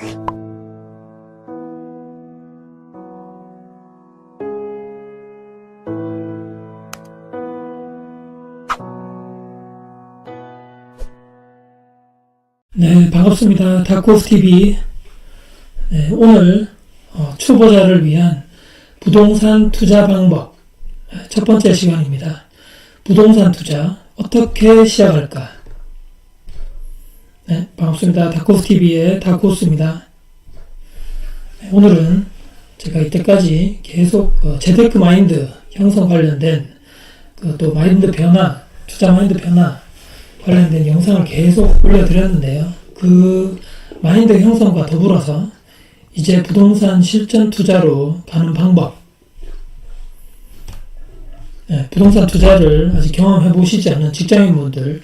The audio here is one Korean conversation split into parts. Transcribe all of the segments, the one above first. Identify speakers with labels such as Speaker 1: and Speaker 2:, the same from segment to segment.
Speaker 1: 네, 반갑습니다. 다크호스TV. 네, 오늘 초보자를 위한 부동산 투자 방법 첫 번째 시간입니다. 부동산 투자 어떻게 시작할까? 네, 반갑습니다. 다크호스TV의 다크호스입니다. 네, 오늘은 제가 이때까지 계속 재테크 마인드 형성 관련된 또 마인드 변화, 투자 마인드 변화 관련된 영상을 계속 올려드렸는데요. 그 마인드 형성과 더불어서 이제 부동산 실전 투자로 가는 방법, 부동산 투자를 아직 경험해 보시지 않은 직장인분들,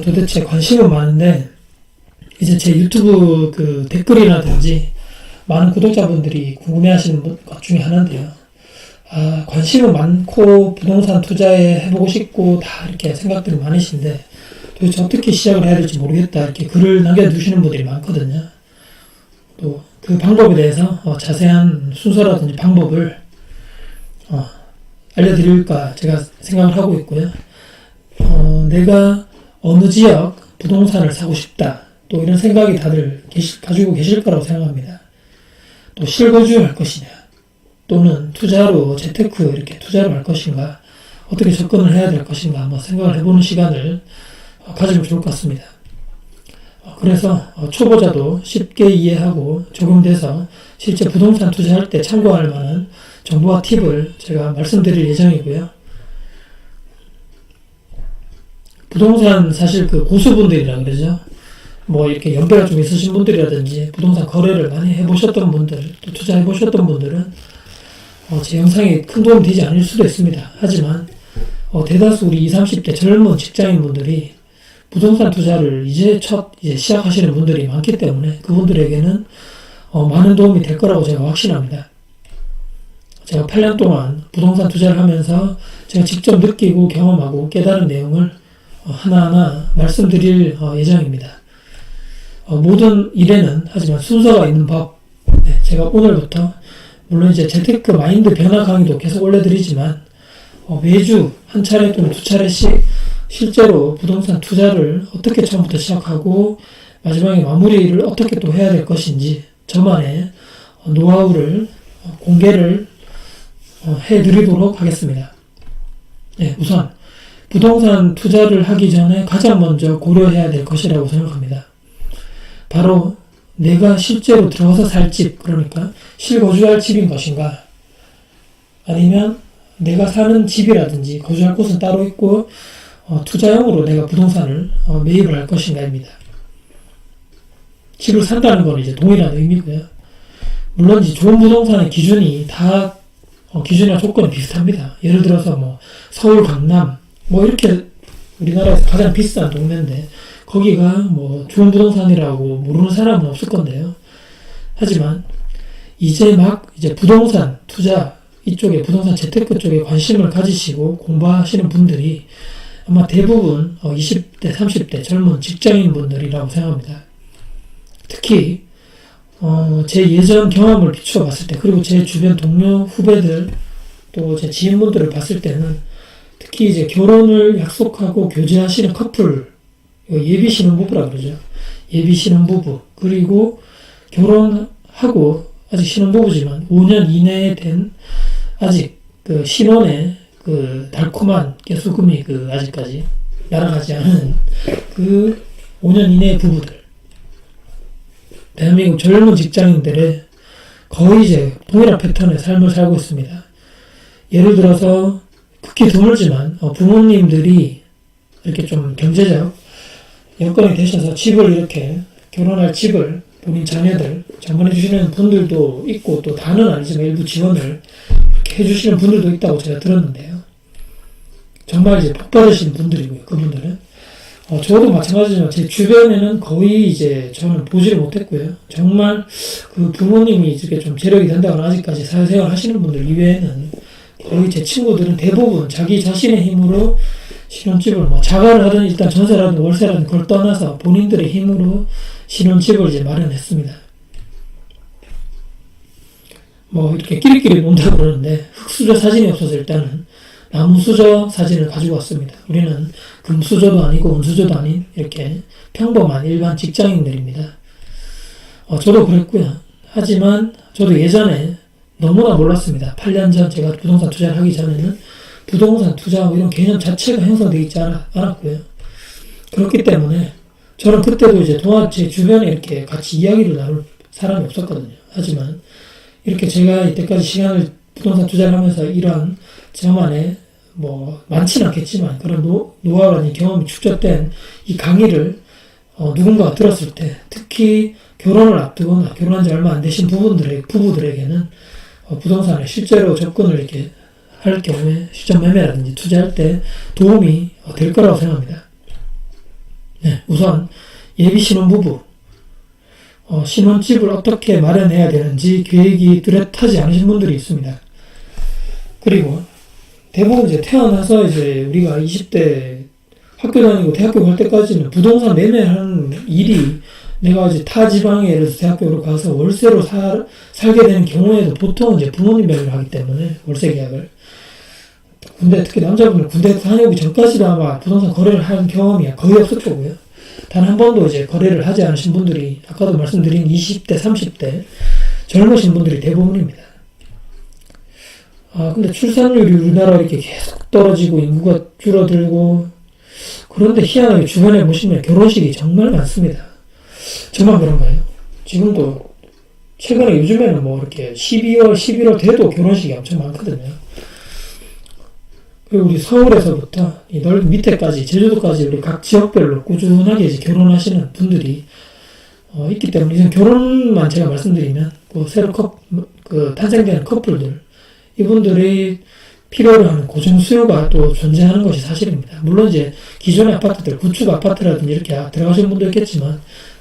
Speaker 1: 도대체 관심은 많은데 이제 제 유튜브 그 댓글이라든지 많은 구독자분들이 궁금해하시는 것 중에 하나인데요. 관심은 많고 부동산 투자에 해보고 싶고 다 이렇게 생각들이 많으신데 도대체 어떻게 시작을 해야 될지 모르겠다 이렇게 글을 남겨두시는 분들이 많거든요. 또 그 방법에 대해서 자세한 순서라든지 방법을 알려드릴까 제가 생각을 하고 있고요. 내가 어느 지역 부동산을 사고 싶다 또 이런 생각이 다들 가지고 계실 거라고 생각합니다. 또 실거주할 것이냐 또는 투자로 재테크 이렇게 투자로 할 것인가 어떻게 접근을 해야 될 것인가 한번 생각을 해보는 시간을 가지면 좋을 것 같습니다. 그래서 초보자도 쉽게 이해하고 적용돼서 실제 부동산 투자할 때 참고할 만한 정보와 팁을 제가 말씀드릴 예정이고요. 부동산 사실 그 고수분들이라 그러죠. 뭐 이렇게 연배가 좀 있으신 분들이라든지 부동산 거래를 많이 해보셨던 분들 또 투자해보셨던 분들은 제 영상이 큰 도움이 되지 않을 수도 있습니다. 하지만 대다수 우리 20, 30대 젊은 직장인분들이 부동산 투자를 이제 시작하시는 분들이 많기 때문에 그분들에게는 많은 도움이 될 거라고 제가 확신합니다. 제가 8년 동안 부동산 투자를 하면서 제가 직접 느끼고 경험하고 깨달은 내용을 하나하나 말씀드릴 예정입니다. 모든 일에는 하지만 순서가 있는 법, 제가 오늘부터 물론 이제 재테크 마인드 변화 강의도 계속 올려드리지만 매주 한 차례 또는 두 차례씩 실제로 부동산 투자를 어떻게 처음부터 시작하고 마지막에 마무리를 어떻게 또 해야 될 것인지 저만의 노하우를 공개를 해드리도록 하겠습니다. 우선 부동산 투자를 하기 전에 가장 먼저 고려해야 될 것이라고 생각합니다. 바로 내가 실제로 들어가서 살 집, 그러니까 실거주할 집인 것인가 아니면 내가 사는 집이라든지 거주할 곳은 따로 있고 투자용으로 내가 부동산을 매입을 할 것인가입니다. 집을 산다는 건 이제 동일한 의미고요. 물론 이제 좋은 부동산의 기준이 다 기준이나 조건이 비슷합니다. 예를 들어서 뭐 서울, 강남 뭐 이렇게 우리나라에서 가장 비싼 동네인데 거기가 뭐 좋은 부동산이라고 모르는 사람은 없을 건데요. 하지만 이제 부동산 투자 이쪽에 부동산 재테크 쪽에 관심을 가지시고 공부하시는 분들이 아마 대부분 20대, 30대 젊은 직장인 분들이라고 생각합니다. 특히 제 예전 경험을 비추어 봤을 때 그리고 제 주변 동료, 후배들 또 제 지인분들을 봤을 때는 특히 이제 결혼을 약속하고 교제하시는 커플 예비 신혼부부라 그러죠. 예비 신혼부부 그리고 결혼하고 아직 신혼부부지만 5년 이내에 된 아직 그 신혼의 그 달콤한 깨소금이 그 아직까지 날아가지 않은 그 5년 이내의 부부들 대한민국 젊은 직장인들의 거의 이제 동일한 패턴의 삶을 살고 있습니다. 예를 들어서 극히 드물지만 부모님들이 이렇게 좀 경제적 여건이 되셔서 집을 이렇게 결혼할 집을 본인 자녀들 장만해 주시는 분들도 있고 또 다는 아니지만 일부 지원을 이렇게 해주시는 분들도 있다고 제가 들었는데요. 정말 이제 폭발하신 분들이고요. 그분들은 저도 마찬가지지만 제 주변에는 거의 이제 저는 보지를 못했고요. 정말 그 부모님이 이렇게 좀 재력이 된다거나 아직까지 사회생활 하시는 분들 이외에는 거의 제 친구들은 대부분 자기 자신의 힘으로 신혼집을 뭐 자가를 하든 일단 전세를 하든 월세를 하든 그걸 떠나서 본인들의 힘으로 신혼집을 이제 마련했습니다. 뭐 이렇게 끼리끼리 논다고 그러는데 흙수저 사진이 없어서 일단은 나무수저 사진을 가지고 왔습니다. 우리는 금수저도 아니고 은수저도 아닌 이렇게 평범한 일반 직장인들입니다. 저도 그랬고요. 하지만 저도 예전에 너무나 몰랐습니다. 8년 전 제가 부동산 투자를 하기 전에는 부동산 투자 이런 개념 자체가 형성되어 있지 않았고요. 그렇기 때문에 저는 그때도 이제 제 주변에 이렇게 같이 이야기를 나눌 사람이 없었거든요. 하지만 이렇게 제가 이때까지 시간을 부동산 투자를 하면서 이러한 저만의 뭐 많지는 않겠지만 그런 노하우라는 경험이 축적된 이 강의를 누군가가 들었을 때 특히 결혼을 앞두거나 결혼한 지 얼마 안 되신 부부들에게는 부동산에 실제로 접근을 이렇게 할 경우에 시점 매매라든지 투자할 때 도움이 될 거라고 생각합니다. 네, 우선 예비 신혼부부 신혼집을 어떻게 마련해야 되는지 계획이 뚜렷하지 않으신 분들이 있습니다. 그리고 대부분 이제 태어나서 이제 우리가 20대 학교 다니고 대학교 갈 때까지는 부동산 매매하는 일이 내가 이제 타 지방에 예를 들어서 대학교로 가서 월세로 살게 되는 경우에도 보통 이제 부모님 매매를 하기 때문에 월세 계약을 군대 특히 남자분들 군대 다녀오기 전까지도 아마 부동산 거래를 한 경험이 거의 없을 거고요. 단 한 번도 이제 거래를 하지 않으신 분들이 아까도 말씀드린 20대, 30대 젊으신 분들이 대부분입니다. 근데 출산율이 우리나라 이렇게 계속 떨어지고 인구가 줄어들고 그런데 희한하게 주변에 보시면 결혼식이 정말 많습니다. 정말 그런가요? 지금도 최근에 요즘에는 뭐 이렇게 12월, 11월 돼도 결혼식이 엄청 많거든요. 그리고 우리 서울에서부터 이 넓은 밑에까지 제주도까지 우리 각 지역별로 꾸준하게 이제 결혼하시는 분들이 있기 때문에 이제 결혼만 제가 말씀드리면 새로 탄생되는 커플들 이분들이 필요로 하는 고정 수요가 또 존재하는 것이 사실입니다. 물론 이제 기존의 아파트들 구축 아파트라든지 이렇게 들어가신 분도 있겠지만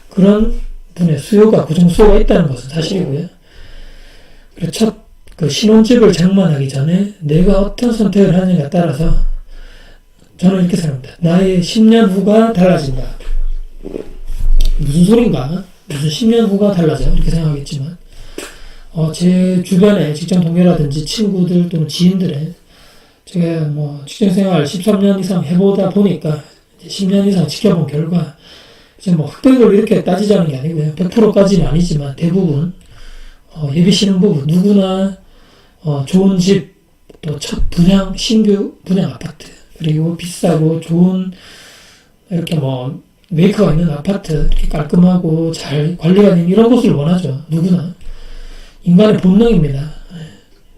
Speaker 1: 그런 분의 수요가 고정 수요가 있다는 것은 사실이고요. 그래서 신혼집을 장만하기 전에 내가 어떤 선택을 하느냐에 따라서 저는 이렇게 생각합니다. 나의 10년 후가 달라진다. 무슨 소린가? 무슨 10년 후가 달라져? 이렇게 생각하겠지만 제 주변에 직장 동료라든지 친구들 또는 지인들의 제가 뭐 직장생활 13년 이상 해보다 보니까 10년 이상 지켜본 결과 이제 뭐 흑백을 이렇게 따지자는 게 아니고요. 100%까지는 아니지만 대부분 예비 신혼부부 누구나 좋은 집, 또 첫 분양, 신규 분양 아파트, 그리고 비싸고 좋은, 이렇게 뭐, 메이커가 있는 아파트, 이렇게 깔끔하고 잘 관리가 되는 이런 곳을 원하죠. 누구나. 인간의 본능입니다.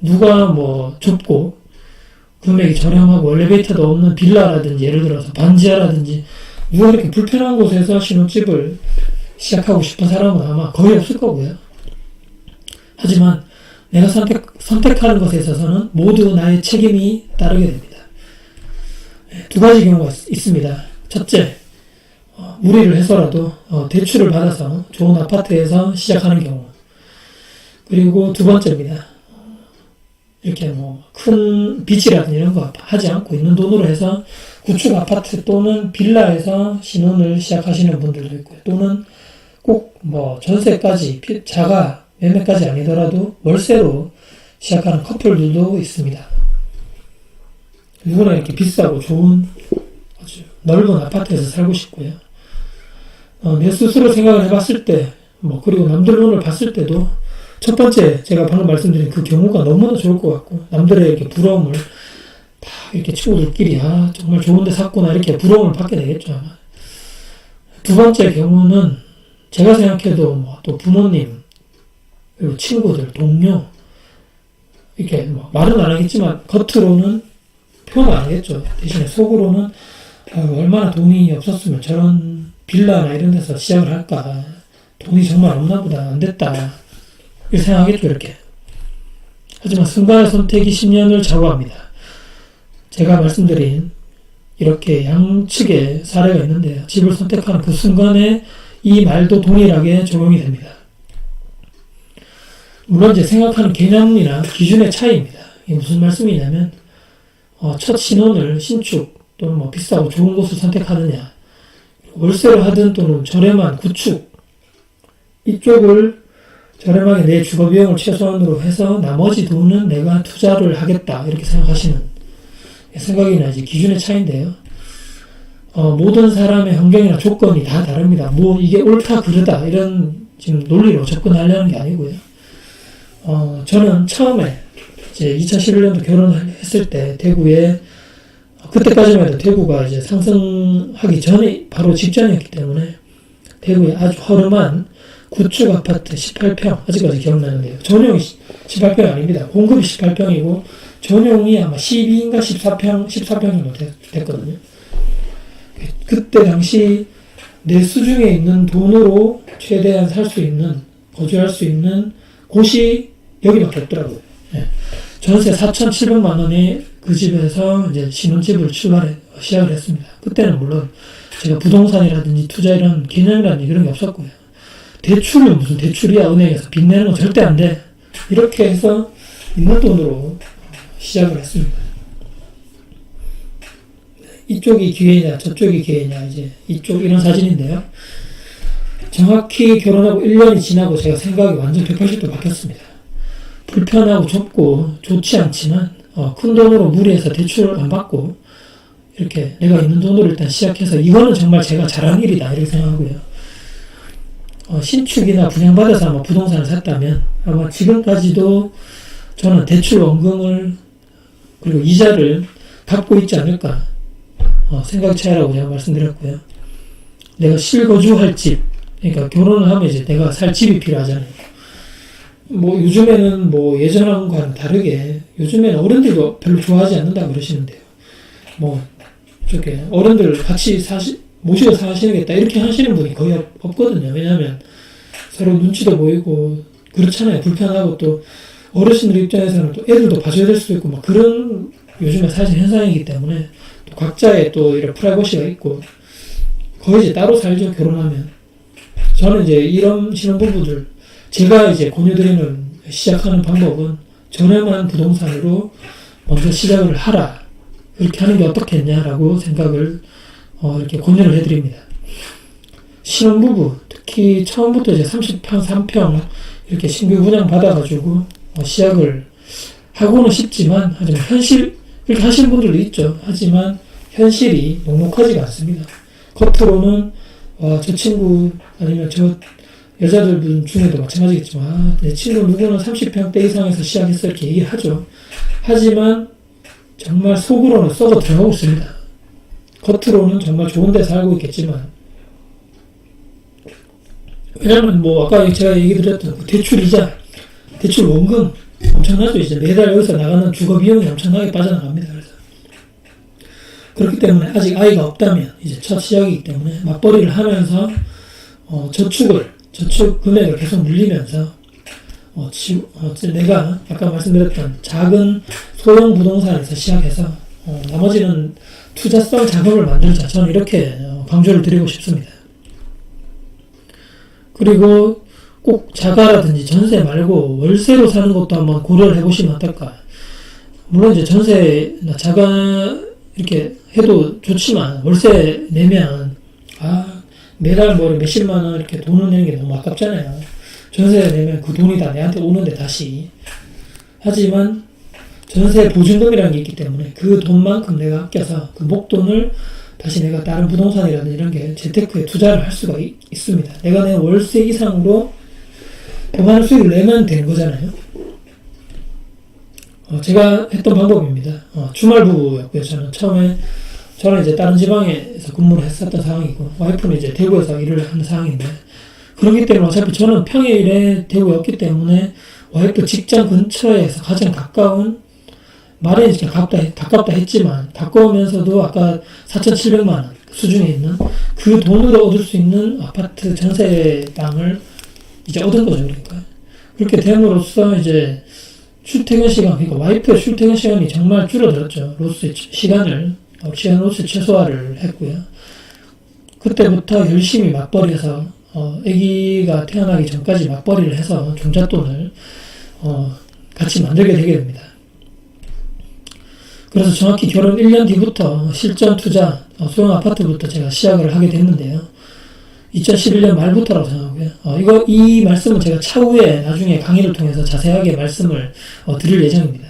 Speaker 1: 누가 뭐, 좁고, 금액이 저렴하고, 엘리베이터도 없는 빌라라든지, 예를 들어서 반지하라든지, 누가 이렇게 불편한 곳에서 신혼집을 시작하고 싶은 사람은 아마 거의 없을 거고요. 하지만, 내가 선택하는 것에 있어서는 모두 나의 책임이 따르게 됩니다. 두 가지 경우가 있습니다. 첫째, 무리를 해서라도 대출을 받아서 좋은 아파트에서 시작하는 경우. 그리고 두 번째입니다. 이렇게 뭐 큰 빚이라든지 이런 거 하지 않고 있는 돈으로 해서 구축 아파트 또는 빌라에서 신혼을 시작하시는 분들도 있고요. 또는 꼭 뭐 전세까지 자가 매매까지 아니더라도 월세로 시작하는 커플들도 있습니다. 누구나 이렇게 비싸고 좋은 아주 넓은 아파트에서 살고 싶고요. 내 스스로 생각을 해봤을 때, 그리고 남들 눈을 봤을 때도 첫 번째 제가 방금 말씀드린 그 경우가 너무나 좋을 것 같고 남들의 이렇게 부러움을 다 이렇게 친구들끼리 정말 좋은데 샀구나 이렇게 부러움을 받게 되겠죠 아마. 두 번째 경우는 제가 생각해도 또 부모님 그리고 친구들, 동료, 이렇게 말은 안 하겠지만, 겉으로는 표현 안 하겠죠. 대신에 속으로는, 얼마나 돈이 없었으면 저런 빌라나 이런 데서 시작을 할까. 돈이 정말 없나 보다. 안 됐다. 이렇게 생각하겠죠, 이렇게. 하지만 순간의 선택이 10년을 좌우합니다. 제가 말씀드린, 이렇게 양측의 사례가 있는데요. 집을 선택하는 그 순간에 이 말도 동일하게 적용이 됩니다. 물론 이제 생각하는 개념이나 기준의 차이입니다. 이게 무슨 말씀이냐면 첫 신혼을 신축 또는 뭐 비싸고 좋은 곳을 선택하느냐, 월세로 하든 또는 저렴한 구축, 이쪽을 저렴하게 내 주거 비용을 최소한으로 해서 나머지 돈은 내가 투자를 하겠다 이렇게 생각하시는 생각이나 이제 기준의 차이인데요. 모든 사람의 환경이나 조건이 다 다릅니다. 뭐 이게 옳다 그르다 이런 지금 논리로 접근하려는 게 아니고요. 저는 처음에 이제 2011년도 결혼을 했을 때 대구에 그때까지만 해도 대구가 이제 상승하기 전에 바로 직전이었기 때문에 대구에 아주 허름한 구축 아파트 18평 아직까지 기억나는데요. 전용이 18평이 아닙니다. 공급이 18평이고 전용이 아마 12인가 14평 정도 됐거든요. 그때 당시 내 수중에 있는 돈으로 최대한 살 수 있는 거주할 수 있는 곳이 여기밖에 없더라고요. 예. 전세 4,700만 원에 그 집에서 이제 신혼집을 시작을 했습니다. 그때는 물론 제가 부동산이라든지 투자 이런 개념이라든지 그런 게 없었고요. 대출은 무슨 대출이야, 은행에서 빚 내는 건 절대 안 돼. 이렇게 해서 있는 돈으로 시작을 했습니다. 이쪽이 기회냐, 저쪽이 기회냐, 이제 이쪽 이런 사진인데요. 정확히 결혼하고 1년이 지나고 제가 생각이 완전 180도 바뀌었습니다. 불편하고 좁고 좋지 않지만 큰 돈으로 무리해서 대출을 안 받고 이렇게 내가 있는 돈으로 일단 시작해서 이거는 정말 제가 잘한 일이다 이렇게 생각하고요. 신축이나 분양받아서 아마 부동산을 샀다면 아마 지금까지도 저는 대출 원금을 그리고 이자를 받고 있지 않을까 생각 차이라고 제가 말씀드렸고요. 내가 실거주할 집, 그러니까 결혼을 하면 이제 내가 살 집이 필요하잖아요. 뭐 요즘에는 뭐 예전과는 다르게 요즘에는 어른들도 별로 좋아하지 않는다 그러시는데요. 뭐 저게 어른들 같이 모시고 사시겠다 이렇게 하시는 분이 거의 없거든요. 왜냐하면 서로 눈치도 보이고 그렇잖아요. 불편하고 또 어르신들 입장에서는 또 애들도 봐줘야 될 수도 있고 뭐 그런 요즘에 사실 현상이기 때문에 또 각자의 또 이런 프라이버시가 있고 거의 이제 따로 살죠. 결혼하면. 저는 이제 이런 신혼부부들 제가 이제 권유드리는 시작하는 방법은 저렴한 부동산으로 먼저 시작을 하라. 그렇게 하는 게 어떻겠냐라고 생각을 이렇게 권유를 해드립니다. 신혼부부, 특히 처음부터 이제 30평, 3평 이렇게 신규 분양 받아가지고 시작을 하고는 싶지만 하지만 현실 이렇게 하시는 분들도 있죠. 하지만 현실이 녹록하지가 않습니다. 겉으로는 저 친구 아니면 저 여자들 중에도 마찬가지겠지만 내 친구 누구는 30평대 이상에서 시작했어 이렇게 얘기하죠. 하지만 정말 속으로는 썩어 들어가고 있습니다. 겉으로는 정말 좋은 데 살고 있겠지만 왜냐면 뭐 아까 제가 얘기 드렸던 그 대출이자 대출 원금 엄청나죠. 이제 매달 여기서 나가는 주거 비용이 엄청나게 빠져나갑니다. 그래서 그렇기 때문에 아직 아이가 없다면 이제 첫 시작이기 때문에 맞벌이를 하면서 저축 금액을 계속 늘리면서 내가 아까 말씀드렸던 작은 소형 부동산에서 시작해서 나머지는 투자성 자금을 만들자. 저는 이렇게 강조를 드리고 싶습니다. 그리고 꼭 자가라든지 전세 말고 월세로 사는 것도 한번 고려를 해보시면 어떨까. 물론 이제 전세나 자가 이렇게 해도 좋지만 월세 내면 매달 뭐 몇십만 원 이렇게 돈을 내는 게 너무 아깝잖아요. 전세 내면 그 돈이 다 내한테 오는데 다시. 하지만 전세 보증금이라는 게 있기 때문에 그 돈만큼 내가 아껴서 그 목돈을 다시 내가 다른 부동산이라든지 이런 게 재테크에 투자를 할 수가 있습니다. 내가 내 월세 이상으로 더 많은 수익을 내면 되는 거잖아요. 제가 했던 방법입니다. 주말 부부였고요. 저는 이제 다른 지방에서 근무를 했었던 상황이고, 와이프는 이제 대구에서 일을 하는 상황인데, 그렇기 때문에 어차피 저는 평일에 대구였기 때문에 와이프 직장 근처에서 가장 가까운 말에 이렇게 가깝다 했지만 가까우면서도 아까 4,700만 원 수준에 있는 그 돈으로 얻을 수 있는 아파트 전세 땅을 이제 얻은 거죠. 그러니까 그렇게 됨으로써 이제 출퇴근 시간, 그러니까 와이프의 출퇴근 시간이 정말 줄어들었죠. 시간 로스 최소화를 했고요. 그때부터 열심히 맞벌이해서 아기가 태어나기 전까지 맞벌이를 해서 종잣돈을 같이 만들게 되게 됩니다. 그래서 정확히 결혼 1년 뒤부터 실전 투자, 소형 아파트부터 제가 시작을 하게 됐는데요. 2011년 말부터라고 생각하고요. 이 말씀은 제가 차후에 나중에 강의를 통해서 자세하게 말씀을 드릴 예정입니다.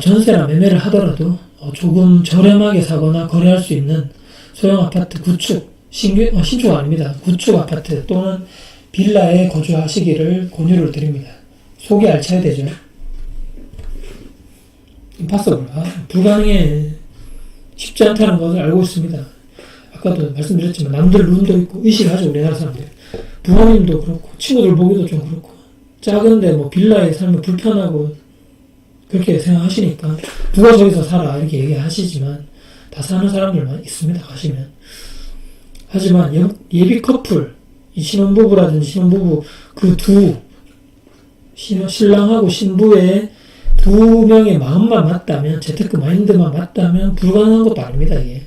Speaker 1: 전세나 매매를 하더라도 조금 저렴하게 사거나 거래할 수 있는 소형 아파트 구축, 신축 아닙니다. 구축 아파트 또는 빌라에 거주하시기를 권유를 드립니다. 속이 알차야 되죠. 임파서블. 불가능해. 쉽지 않다는 것을 알고 있습니다. 아까도 말씀드렸지만 남들 눈도 있고 의식하죠. 우리나라 사람들. 부모님도 그렇고 친구들 보기도 좀 그렇고 작은데 뭐 빌라에 살면 불편하고 그렇게 생각하시니까 누가 저기서 살아 이렇게 얘기하시지만 다 사는 사람들만 있습니다. 가시면. 하지만 예비 커플, 이 신혼부부라든지 신혼부부 그 신랑하고 신부의 두 명의 마음만 맞다면, 재테크 마인드만 맞다면 불가능한 것도 아닙니다. 이게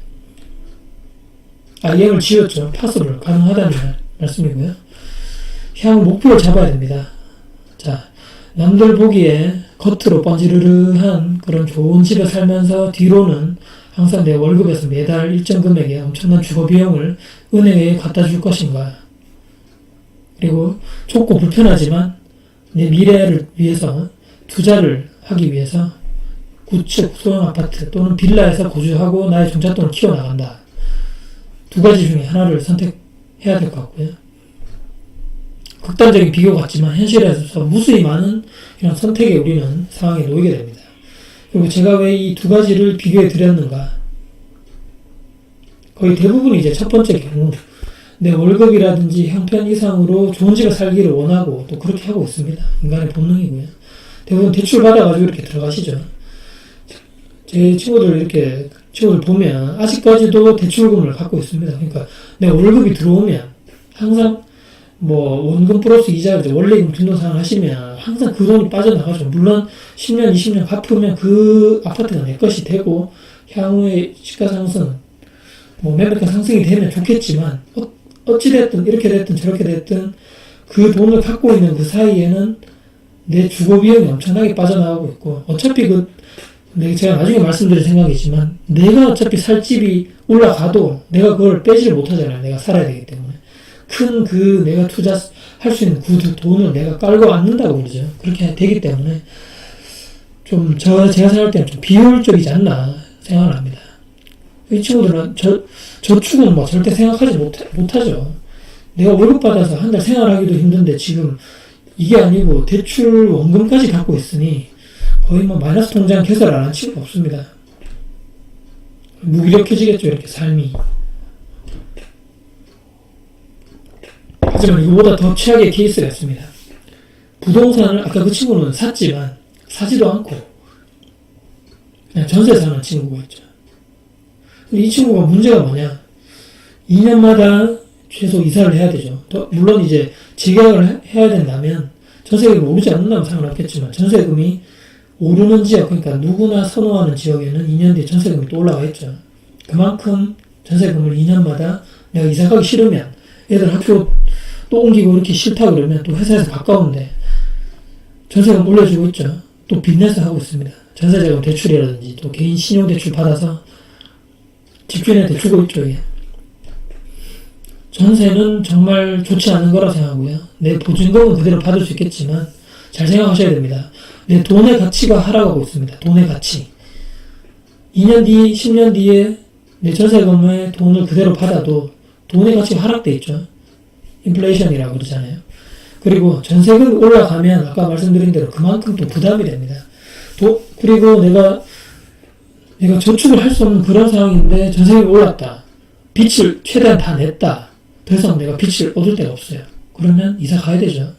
Speaker 1: IM을 지었죠. 파서블 가능하다는 말씀이고요. 향후 목표를 잡아야 됩니다. 자, 남들 보기에 겉으로 번지르르한 그런 좋은 집에 살면서 뒤로는 항상 내 월급에서 매달 일정 금액의 엄청난 주거 비용을 은행에 갖다 줄 것인가. 그리고 좁고 불편하지만 내 미래를 위해서 투자를 하기 위해서 구축, 소형 아파트 또는 빌라에서 거주하고 나의 종잣돈을 키워나간다. 두 가지 중에 하나를 선택해야 될 것 같고요. 극단적인 비교 같지만 현실에서 무수히 많은 이런 선택에 우리는 상황에 놓이게 됩니다. 그리고 제가 왜 이 두 가지를 비교해 드렸는가? 거의 대부분이 이제 첫 번째 경우 내 월급이라든지 형편 이상으로 좋은 집에 살기를 원하고 또 그렇게 하고 있습니다. 인간의 본능이고요. 대부분 대출 받아가지고 이렇게 들어가시죠. 제 친구들 보면 아직까지도 대출금을 갖고 있습니다. 그러니까 내 월급이 들어오면 항상 뭐 원금 플러스 이자, 원래금 빈도상을 하시면 항상 그 돈이 빠져나가죠. 물론 10년, 20년 갚으면 그 아파트가 내 것이 되고 향후에 시가 상승, 뭐 매매가 상승이 되면 좋겠지만 어찌됐든 이렇게 됐든 저렇게 됐든 그 돈을 갖고 있는 그 사이에는 내 주거 비용이 엄청나게 빠져나가고 있고 어차피 제가 나중에 말씀드릴 생각이지만 내가 어차피 살 집이 올라가도 내가 그걸 빼지를 못하잖아요. 내가 살아야 되기 때문에. 내가 투자할 수 있는 그 돈을 내가 깔고 앉는다고 그러죠. 그렇게 되기 때문에 제가 생각할 때는 좀 비효율적이지 않나 생각을 합니다. 이 친구들은 저축은 뭐 절대 생각하지 못하죠. 내가 월급 받아서 한 달 생활하기도 힘든데 지금 이게 아니고 대출 원금까지 갖고 있으니 거의 뭐 마이너스 통장 개설 안 한 친구가 없습니다. 무기력해지겠죠, 이렇게 삶이. 하지만 이거보다 더 최악의 케이스가 있습니다. 부동산을 아까 그 친구는 샀지만 사지도 않고 그냥 전세 사는 친구가 있죠. 이 친구가 문제가 뭐냐? 2년마다 최소 이사를 해야 되죠. 물론 이제 재계약을 해야 된다면 전세금이 오르지 않는다면 상관없겠지만 전세금이 오르는 지역, 그러니까 누구나 선호하는 지역에는 2년 뒤에 전세금이 또 올라가 있죠. 그만큼 전세금을 2년마다 내가 이사 가기 싫으면 애들 학교 또 옮기고 이렇게 싫다 그러면 또 회사에서 가까운데 전세금 올려주고 있죠. 또 빚내서 하고 있습니다. 전세자금 대출이라든지 또 개인 신용대출 받아서 집주인한테 주고 있죠. 이게. 전세는 정말 좋지 않은 거라 생각하고요. 내 보증금은 그대로 받을 수 있겠지만 잘 생각하셔야 됩니다. 내 돈의 가치가 하락하고 있습니다. 돈의 가치. 2년 뒤, 10년 뒤에 내 전세금의 돈을 그대로 받아도 돈의 가치가 하락돼 있죠. 인플레이션이라고 그러잖아요. 그리고 전세금이 올라가면 아까 말씀드린 대로 그만큼 또 부담이 됩니다. 그리고 내가 저축을 할 수 없는 그런 상황인데 전세금이 올랐다. 빚을 최대한 다 냈다. 더 이상 내가 빚을 얻을 데가 없어요. 그러면 이사 가야 되죠.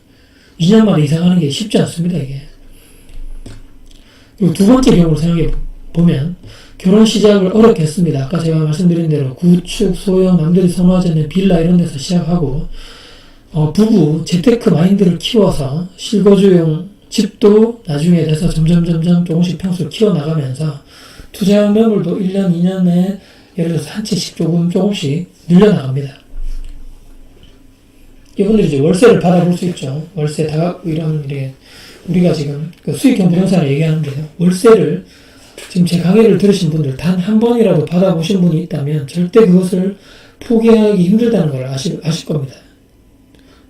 Speaker 1: 2년 만에 이사 가는 게 쉽지 않습니다, 이게. 그리고 두 번째 경우를 생각해 보면 결혼 시작을 어렵게 했습니다. 아까 제가 말씀드린 대로 구축, 소형, 남들이 선호하지 않는 빌라 이런 데서 시작하고 부부 재테크 마인드를 키워서 실거주용 집도 나중에 돼서 점점 조금씩 평수를 키워나가면서 투자형 매물도 1년, 2년에 예를 들어서 한 채씩 조금씩 늘려나갑니다. 이분들이 이제 월세를 받아볼 수 있죠. 월세 다각 이런 우리가 지금 수익형 부동산을 얘기하는데요. 월세를 지금 제 강의를 들으신 분들 단 한 번이라도 받아보신 분이 있다면 절대 그것을 포기하기 힘들다는 걸 아실 겁니다.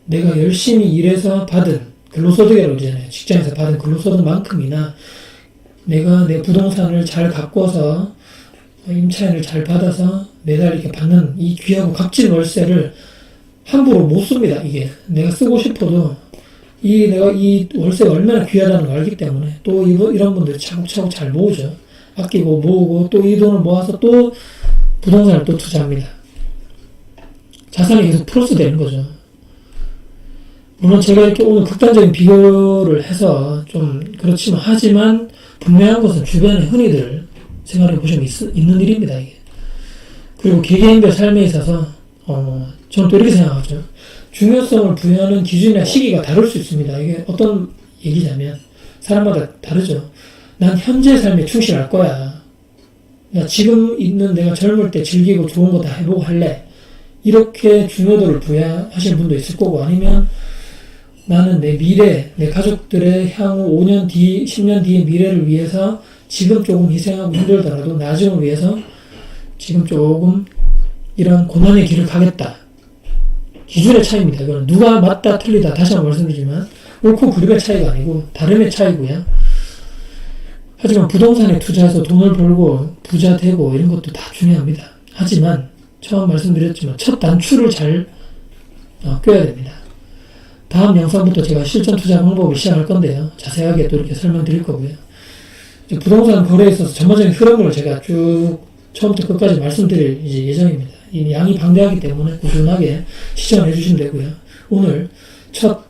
Speaker 1: 내가 열심히 일해서 받은 근로소득이라고 그러잖아요. 직장에서 받은 근로소득만큼이나 내가 내 부동산을 잘 가꿔서 임차인을 잘 받아서 매달 이렇게 받는 이 귀하고 값진 월세를 함부로 못 씁니다. 이게 내가 쓰고 싶어도 내가 이 월세가 얼마나 귀하다는 걸 알기 때문에 또 이런 분들이 차곡차곡 잘 모으죠. 아끼고 모으고 또 이 돈을 모아서 또 부동산을 또 투자합니다. 자산이 계속 플러스 되는 거죠. 물론 제가 이렇게 오늘 극단적인 비교를 해서 좀 그렇지만 하지만 분명한 것은 주변에 흔히들 생활해 보시면 있는 일입니다. 이게. 그리고 개개인별 삶에 있어서 저는 또 이렇게 생각하죠. 중요성을 부여하는 기준이나 시기가 다를 수 있습니다. 이게 어떤 얘기냐면 사람마다 다르죠. 난 현재 삶에 충실할 거야. 지금 있는 내가 젊을 때 즐기고 좋은 거 다 해보고 할래. 이렇게 중요도를 부여하시는 분도 있을 거고 아니면 나는 내 미래, 내 가족들의 향후 5년 뒤, 10년 뒤의 미래를 위해서 지금 조금 희생하고 힘들더라도 나중을 위해서 지금 조금 이런 고난의 길을 가겠다. 기준의 차이입니다. 이거는 누가 맞다 틀리다 다시 한번 말씀드리지만 옳고 그름의 차이가 아니고 다름의 차이고요. 하지만 부동산에 투자해서 돈을 벌고 부자 되고 이런 것도 다 중요합니다. 하지만 처음 말씀드렸지만 첫 단추를 잘 껴야 됩니다. 다음 영상부터 제가 실전 투자 방법을 시작할 건데요. 자세하게 또 이렇게 설명드릴 거고요. 부동산 거래에 있어서 전반적인 흐름을 제가 쭉 처음부터 끝까지 말씀드릴 예정입니다. 이 양이 방대하기 때문에 꾸준하게 시청해 주시면 되고요. 오늘 첫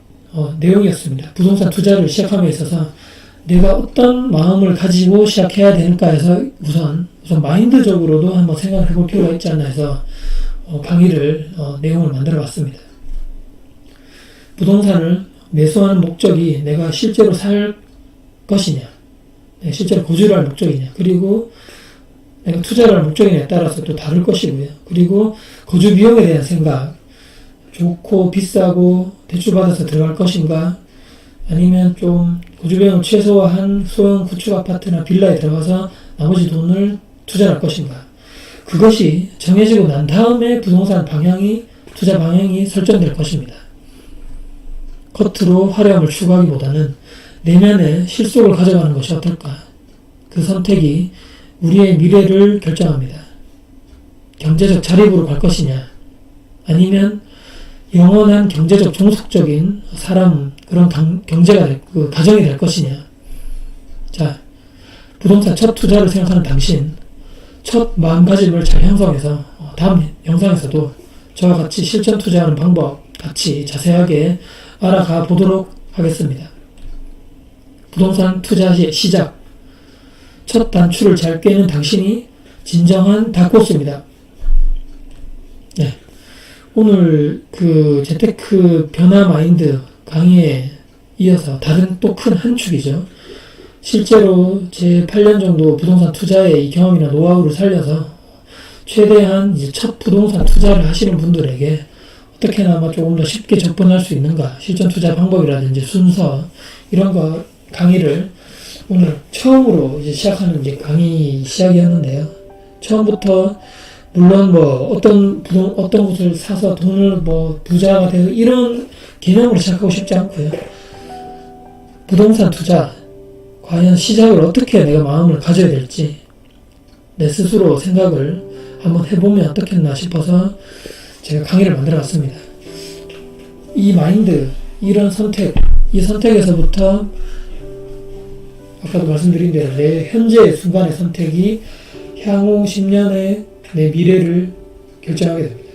Speaker 1: 내용이었습니다. 부동산 투자를 시작함에 있어서 내가 어떤 마음을 가지고 시작해야 되는가 해서 우선 마인드적으로도 한번 생각해 볼 필요가 있지 않나 해서 강의를 내용을 만들어 봤습니다. 부동산을 매수하는 목적이 내가 실제로 살 것이냐, 실제로 거주를 할 목적이냐, 그리고 내가 투자를 할 목적이냐에 따라서 또 다를 것이고요. 그리고 거주 비용에 대한 생각, 좋고 비싸고 대출받아서 들어갈 것인가, 아니면 좀 거주 비용을 최소화한 소형 구축 아파트나 빌라에 들어가서 나머지 돈을 투자할 것인가. 그것이 정해지고 난 다음에 부동산 방향이, 투자 방향이 설정될 것입니다. 겉으로 화려함을 추구하기보다는 내면의 실속을 가져가는 것이 어떨까. 그 선택이 우리의 미래를 결정합니다. 경제적 자립으로 갈 것이냐, 아니면 영원한 경제적 종속적인 사람, 그런 경제가 가정이 될 것이냐. 자, 부동산 첫 투자를 생각하는 당신, 첫 마음가짐을 잘 형성해서 다음 영상에서도 저와 같이 실전 투자하는 방법 같이 자세하게 알아가 보도록 하겠습니다. 부동산 투자 시작. 첫 단추를 잘 꿰는 당신이 진정한 다코스입니다. 네. 오늘 재테크 변화 마인드 강의에 이어서 다른 또 큰 한 축이죠. 실제로 제 8년 정도 부동산 투자의 이 경험이나 노하우를 살려서 최대한 이제 첫 부동산 투자를 하시는 분들에게 어떻게나마 조금 더 쉽게 접근할 수 있는가, 실전 투자 방법이라든지 순서, 이런 거 강의를 오늘 처음으로 이제 시작하는 강의 시작이었는데요. 처음부터 물론 어떤 곳을 사서 돈을 부자가 되고 이런 개념으로 시작하고 싶지 않고요. 부동산 투자, 과연 시작을 어떻게 내가 마음을 가져야 될지 내 스스로 생각을 한번 해보면 어떻겠나 싶어서 제가 강의를 만들어 봤습니다. 이 마인드, 이런 선택, 이 선택에서부터 아까도 말씀드린 대로 내 현재 순간의 선택이 향후 10년의 내 미래를 결정하게 됩니다.